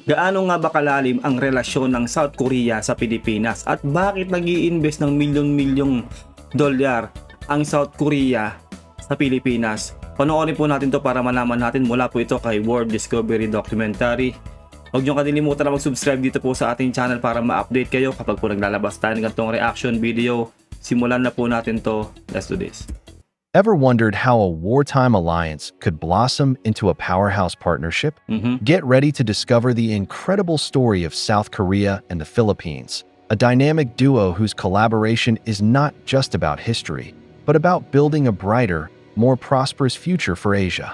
Gaano nga ba kalalim ang relasyon ng South Korea sa Pilipinas at bakit nag-i-invest ng milyon-milyong dolyar ang South Korea sa Pilipinas? Panoorin po natin to para malaman natin. Mula po ito kay World Discovery Documentary. Huwag nyo kalilimutan na mag-subscribe dito po sa ating channel para ma-update kayo kapag po naglalabas tayo ng ganitong reaction video. Simulan na po natin to. Let's do this. Ever wondered how a wartime alliance could blossom into a powerhouse partnership? Get ready to discover the incredible story of South Korea and the Philippines, a dynamic duo whose collaboration is not just about history, but about building a brighter, more prosperous future for Asia.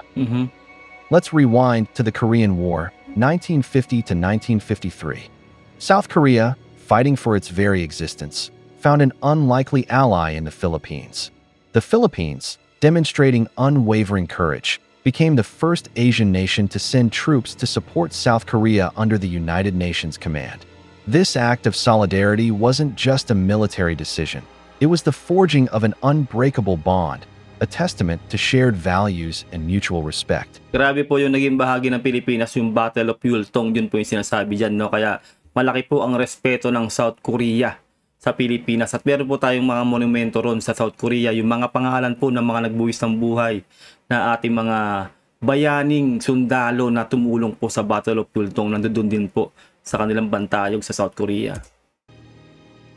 Let's rewind to the Korean War, 1950 to 1953. South Korea, fighting for its very existence, found an unlikely ally in the Philippines. The Philippines, demonstrating unwavering courage, became the first Asian nation to send troops to support South Korea under the United Nations command. This act of solidarity wasn't just a military decision. It was the forging of an unbreakable bond, a testament to shared values and mutual respect. Grabe po yung naging bahagi ng Pilipinas, yung Battle of Yultong, yun po yung sinasabi dyan, no? Kaya malaki po ang respeto ng South Korea sa Pilipinas. At meron po tayong mga monumento ron sa South Korea, yung mga pangalan po ng mga nagbuwis ng buhay na ating mga bayaning sundalo na tumulong po sa Battle of Yultong, nandoon din po sa kanilang bantayog sa South Korea.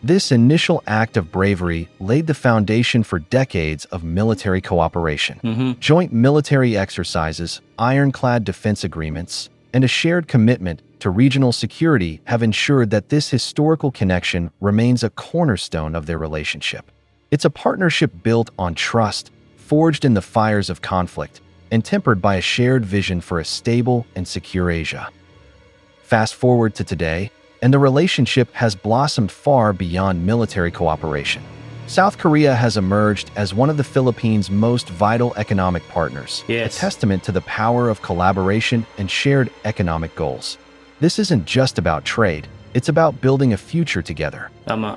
This initial act of bravery laid the foundation for decades of military cooperation. Joint military exercises, ironclad defense agreements, and a shared commitment to regional security have ensured that this historical connection remains a cornerstone of their relationship. It's a partnership built on trust, forged in the fires of conflict, and tempered by a shared vision for a stable and secure Asia. Fast forward to today, and the relationship has blossomed far beyond military cooperation. South Korea has emerged as one of the Philippines' most vital economic partners, a testament to the power of collaboration and shared economic goals. This isn't just about trade, it's about building a future together. Tama.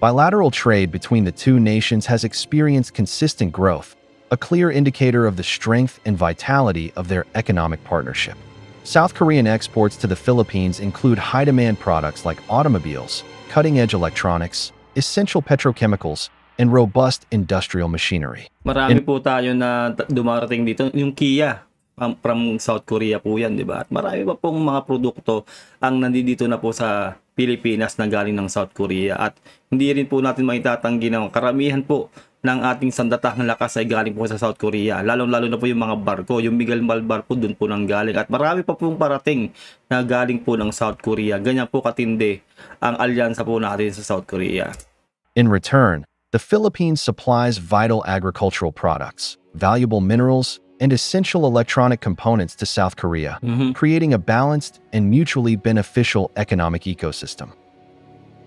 Bilateral trade between the two nations has experienced consistent growth, a clear indicator of the strength and vitality of their economic partnership. South Korean exports to the Philippines include high-demand products like automobiles, cutting-edge electronics, essential petrochemicals, and robust industrial machinery. Marami po tayo na dumarating dito. Yung Kia, from South Korea po yan, di ba? At marami pa pong mga produkto ang nandito na po sa Pilipinas na galing ng South Korea. At hindi rin po natin maitatanggi na karamihan po ng ating sandatahang lakas ay galing po sa South Korea. Lalong-lalo na po yung mga barko. Yung Miguel Malvar po dun po nang galing. At marami pa pong parating na galing po ng South Korea. Ganyan po katindi ang alyansa po natin sa South Korea. In return, the Philippines supplies vital agricultural products, valuable minerals, and essential electronic components to South Korea, creating a balanced and mutually beneficial economic ecosystem.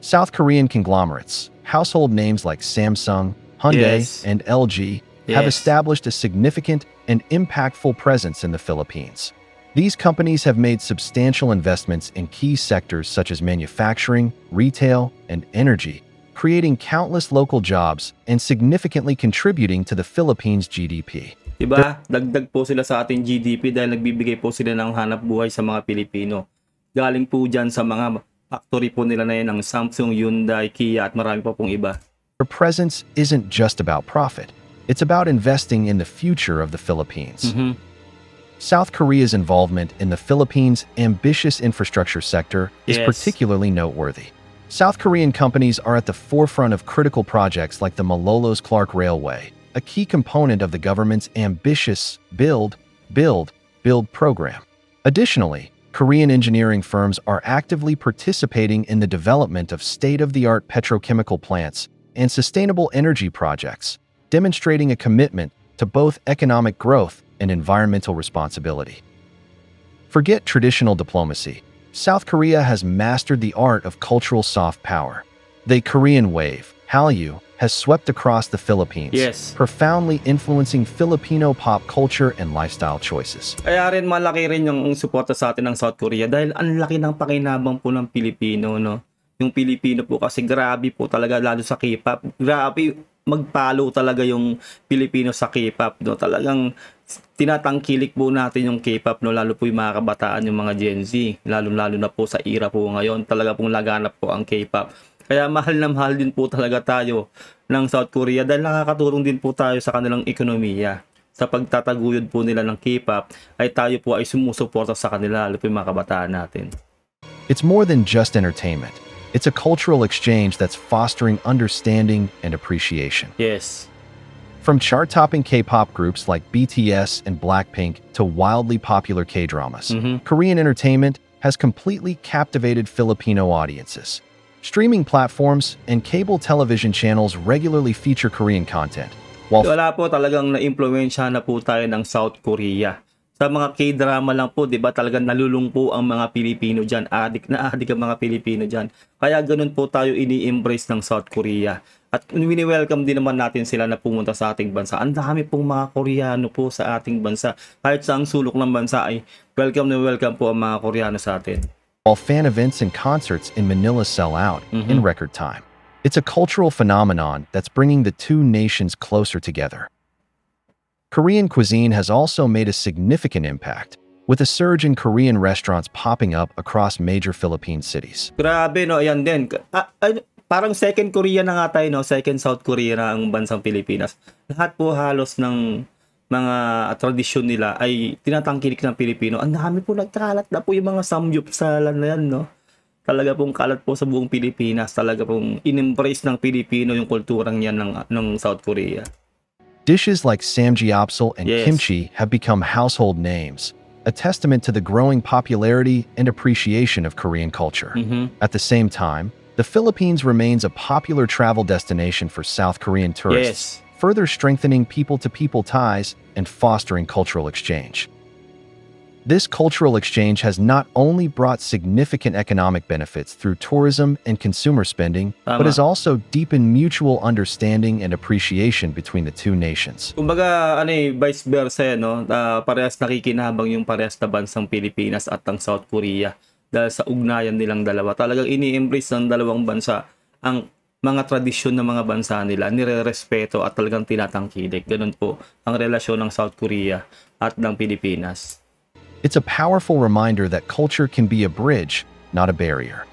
South Korean conglomerates, household names like Samsung, Hyundai, and LG, have established a significant and impactful presence in the Philippines. These companies have made substantial investments in key sectors such as manufacturing, retail, and energy, creating countless local jobs and significantly contributing to the Philippines' GDP. Diba? Dagdag po sila sa ating GDP dahil nagbibigay po sila ng hanap buhay sa mga Pilipino. Galing po dyan sa mga factory po nila na yan ng Samsung, Hyundai, Kia at marami pa pong iba. Their presence isn't just about profit. It's about investing in the future of the Philippines. South Korea's involvement in the Philippines' ambitious infrastructure sector is particularly noteworthy. South Korean companies are at the forefront of critical projects like the Malolos Clark Railway, a key component of the government's ambitious Build program. Additionally, Korean engineering firms are actively participating in the development of state-of-the-art petrochemical plants and sustainable energy projects, demonstrating a commitment to both economic growth and environmental responsibility. Forget traditional diplomacy. South Korea has mastered the art of cultural soft power. The Korean wave, Hallyu, has swept across the Philippines, profoundly influencing Filipino pop culture and lifestyle choices. Kaya rin malaki rin yung suporta sa atin ng South Korea dahil ang laki ng pakinabang po ng Pilipino, no? Yung Pilipino po kasi grabe po talaga, lalo sa K-pop. Grabe magpalo talaga yung Pilipino sa K-pop, no? Talagang tinatangkilik po natin yung K-pop, no, lalo po yung mga kabataan, yung mga Gen Z, lalo na po sa era po ngayon, talaga pong laganap po ang K-pop. Kaya mahal na mahal din po talaga tayo ng South Korea dahil nakakatulong din po tayo sa kanilang ekonomiya. Sa pagtataguyod po nila ng K-pop ay tayo po ay sumusuporta sa kanila, lalo po yung mga kabataan natin. It's more than just entertainment. It's a cultural exchange that's fostering understanding and appreciation. Yes. From chart-topping K-pop groups like BTS and Blackpink to wildly popular K-dramas, Korean entertainment has completely captivated Filipino audiences. Streaming platforms and cable television channels regularly feature Korean content, while Wala po, talagang na-impluwensya na po tayo ng South Korea. Sa mga K-drama lang po, 'di ba, talagang nalulung po ang mga Pilipino diyan, adik ang mga Pilipino diyan. Kaya ganoon po tayo ini-embrace ng South Korea. At wini-welcome din naman natin sila na pumunta sa ating bansa. Ang dami pong mga Koreano po sa ating bansa. Kahit sa ang sulok ng bansa ay welcome na welcome po ang mga Koreano sa atin. while fan events and concerts in Manila sell out in record time. It's a cultural phenomenon that's bringing the two nations closer together. Korean cuisine has also made a significant impact, with a surge in Korean restaurants popping up across major Philippine cities. Grabe, no, ayan din. Parang second Korea na nga tayo, no? Second South Korea na ang bansang Pilipinas. Lahat po halos ng mga tradisyon nila ay tinatangkilik ng Pilipino. Ang dami po nagkalat na po yung mga samgyupsalan na yan, no? Talaga pong kalat po sa buong Pilipinas. Talaga pong in-embrace ng Pilipino yung kulturang yan ng South Korea. Dishes like samgyeopsal and kimchi have become household names, a testament to the growing popularity and appreciation of Korean culture. At the same time, the Philippines remains a popular travel destination for South Korean tourists, further strengthening people-to-people ties and fostering cultural exchange. This cultural exchange has not only brought significant economic benefits through tourism and consumer spending, but has also deepened mutual understanding and appreciation between the two nations. Kumbaga, vice versa, no? Parehas nakikinabang yung parehas na bansang Pilipinas at ang South Korea dahil sa ugnayan nilang dalawa. Talagang ini-embrace ng dalawang bansa ang mga tradisyon ng mga bansa nila, nire-respeto at talagang tinatangkilik. Ganun po ang relasyon ng South Korea at ng Pilipinas. It's a powerful reminder that culture can be a bridge, not a barrier.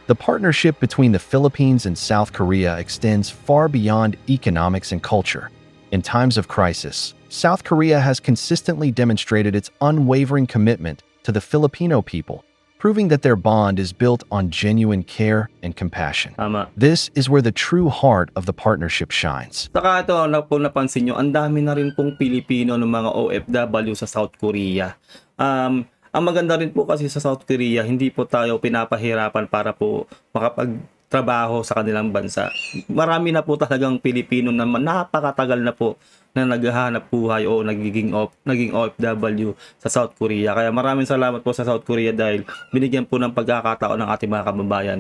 The partnership between the Philippines and South Korea extends far beyond economics and culture. In times of crisis, South Korea has consistently demonstrated its unwavering commitment to the Filipino people, proving that their bond is built on genuine care and compassion. This is where the true heart of the partnership shines. Saka ito, kung napansin nyo, ang dami na rin pong Pilipino ng mga OFW sa South Korea. Ang maganda rin po kasi sa South Korea, hindi po tayo pinapahirapan para po makapagtrabaho sa kanilang bansa. Marami na po talagang Pilipino na napakatagal na po na naghahanap buhay o naging OFW sa South Korea. Kaya maraming salamat po sa South Korea dahil binigyan po ng pagkakataon ng ating mga kababayan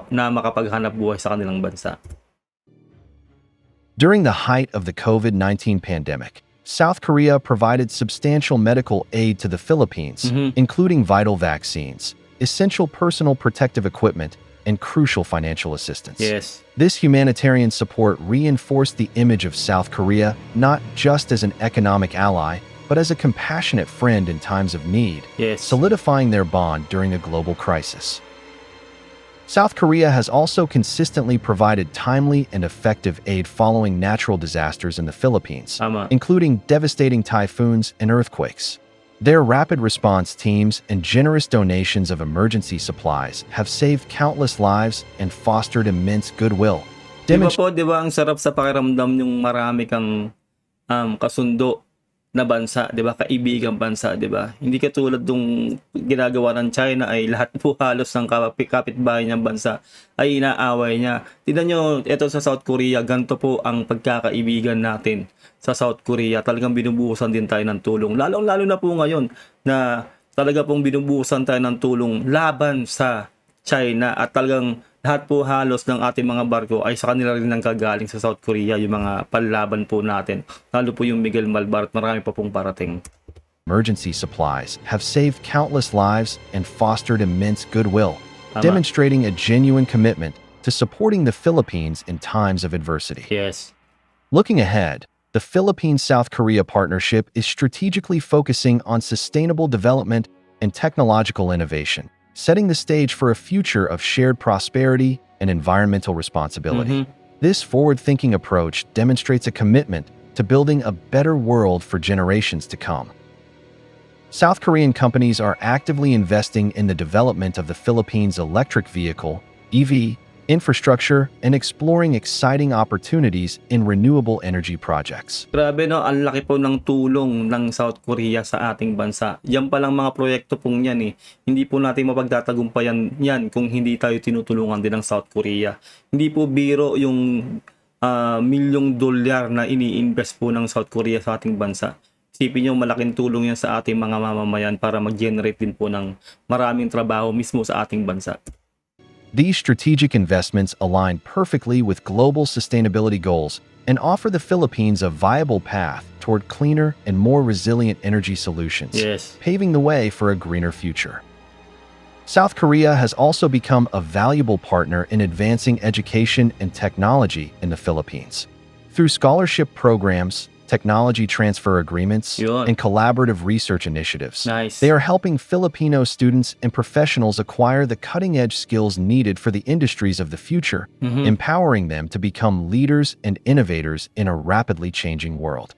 na makapaghanap buhay sa kanilang bansa. During the height of the COVID-19 pandemic, South Korea provided substantial medical aid to the Philippines, including vital vaccines, essential personal protective equipment, and crucial financial assistance. This humanitarian support reinforced the image of South Korea not just as an economic ally, but as a compassionate friend in times of need, solidifying their bond during a global crisis. South Korea has also consistently provided timely and effective aid following natural disasters in the Philippines, including devastating typhoons and earthquakes. Their rapid response teams and generous donations of emergency supplies have saved countless lives and fostered immense goodwill. Di ba ang sarap sa pakiramdam yung marami kang kasundo na bansa, di ba? Kaibigang bansa, di ba? Hindi katulad nung ginagawa ng China ay lahat po halos ng kapitbahay niyang bansa ay inaaway niya. Tignan nyo, ito sa South Korea, ganito po ang pagkakaibigan natin sa South Korea. Talagang binubuhusan din tayo ng tulong. Lalo na po ngayon na talaga pong binubuhusan tayo ng tulong laban sa China at talagang lahat po halos ng ating mga barko ay sa kanila rin nanggagaling sa South Korea, yung mga panlaban po natin. Lalo po yung Miguel Malvar at marami pa pong parating. Emergency supplies have saved countless lives and fostered immense goodwill, demonstrating a genuine commitment to supporting the Philippines in times of adversity. Looking ahead, the Philippines-South Korea partnership is strategically focusing on sustainable development and technological innovation, setting the stage for a future of shared prosperity and environmental responsibility. This forward-thinking approach demonstrates a commitment to building a better world for generations to come. South Korean companies are actively investing in the development of the Philippines' electric vehicle (EV) infrastructure and exploring exciting opportunities in renewable energy projects. Grabe no, ang laki po ng tulong ng South Korea sa ating bansa. Yan palang mga proyekto pong yan eh. Hindi po natin mapagtatagumpayan yan kung hindi tayo tinutulungan din ng South Korea. Hindi po biro yung milyong dolyar na ini-invest po ng South Korea sa ating bansa. Isipin nyo, malaking tulong yan sa ating mga mamamayan para mag-generate din po ng maraming trabaho mismo sa ating bansa. These strategic investments align perfectly with global sustainability goals and offer the Philippines a viable path toward cleaner and more resilient energy solutions, paving the way for a greener future. South Korea has also become a valuable partner in advancing education and technology in the Philippines. Through scholarship programs, technology transfer agreements, and collaborative research initiatives. They are helping Filipino students and professionals acquire the cutting-edge skills needed for the industries of the future, empowering them to become leaders and innovators in a rapidly changing world.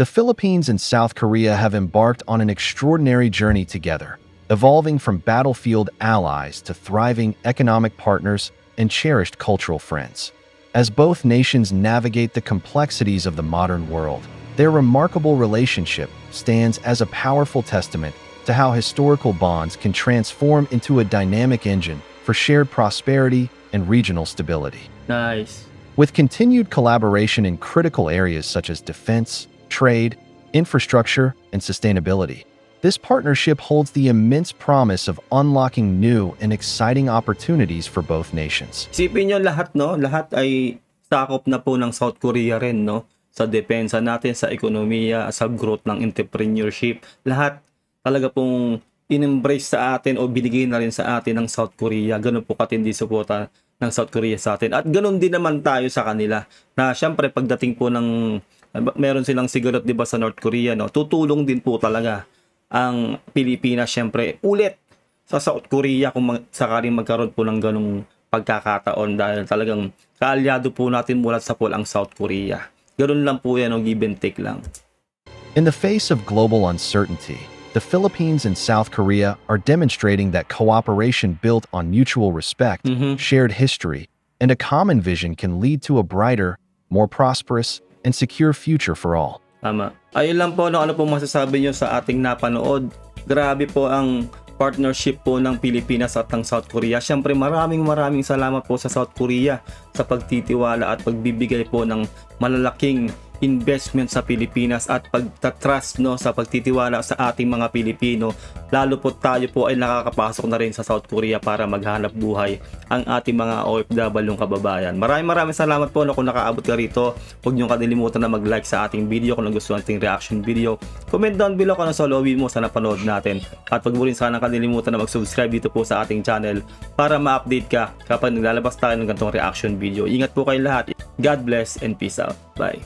The Philippines and South Korea have embarked on an extraordinary journey together, evolving from battlefield allies to thriving economic partners and cherished cultural friends. As both nations navigate the complexities of the modern world, their remarkable relationship stands as a powerful testament to how historical bonds can transform into a dynamic engine for shared prosperity and regional stability. With continued collaboration in critical areas such as defense, trade, infrastructure, and sustainability, this partnership holds the immense promise of unlocking new and exciting opportunities for both nations. Isipin nyo lahat, no? Lahat ay sakop na po ng South Korea rin, no? Sa depensa natin, sa ekonomiya, sa growth ng entrepreneurship. Lahat talaga pong in-embrace sa atin o binigay na rin sa atin ng South Korea. Ganun po katindi suporta ng South Korea sa atin. At ganun din naman tayo sa kanila. Na syempre pagdating po ng, meron silang sigaret, di ba, sa North Korea, no? Tutulong din po talaga ang Pilipinas syempre ulit sa South Korea kung sakaling magkaroon po ng ganung pagkakataon dahil talagang kaalyado po natin mula sa pool ang South Korea. Ganun lang po yan, o give and take lang. In the face of global uncertainty, the Philippines and South Korea are demonstrating that cooperation built on mutual respect, shared history, and a common vision can lead to a brighter, more prosperous, and secure future for all. Tama. Ayun lang po, ano po masasabi nyo sa ating napanood. Grabe po ang partnership po ng Pilipinas at ng South Korea. Siyempre maraming salamat po sa South Korea sa pagtitiwala at pagbibigay po ng malalaking investment sa Pilipinas at pagtatrust, no, sa pagtitiwala sa ating mga Pilipino. Lalo po tayo po ay nakakapasok na rin sa South Korea para maghanap buhay ang ating mga OFW kababayan. Maraming salamat po, no, kung nakaabot ka rito. Huwag niyong kalilimutan na mag-like sa ating video kung nagustuhan ating reaction video. Comment down below kung ano sa lobby mo sa napanood natin. At huwag mo rin sana kalilimutan na mag-subscribe dito po sa ating channel para ma-update ka kapag naglalabas tayo ng ganitong reaction video. Ingat po kayo lahat. God bless and peace out. Bye.